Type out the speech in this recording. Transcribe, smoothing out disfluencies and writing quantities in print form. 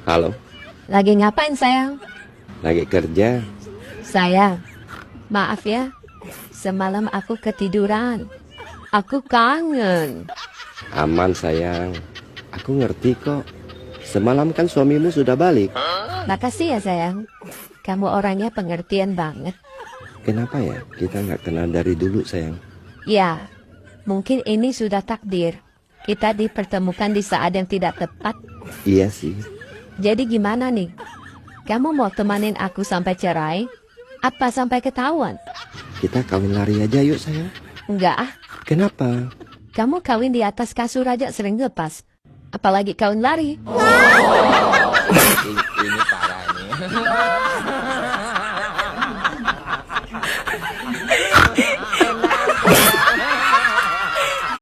Halo, Lagi ngapain sayang? lagi kerja. Sayang, maaf ya. Semalam aku ketiduran. Aku kangen. Aman sayang. Aku ngerti kok. Semalam kan suamimu sudah balik. Makasih ya sayang. Kamu orangnya pengertian banget. Kenapa ya kita nggak kenal dari dulu sayang? Ya, mungkin ini sudah takdir. Kita dipertemukan di saat yang tidak tepat. Iya sih. Jadi gimana nih? Kamu mau temanin aku sampai cerai? Apa sampai ketahuan? Kita kawin lari aja yuk sayang. Enggak ah, Kenapa? kamu kawin di atas kasur aja sering lepas. Apalagi kawin lari.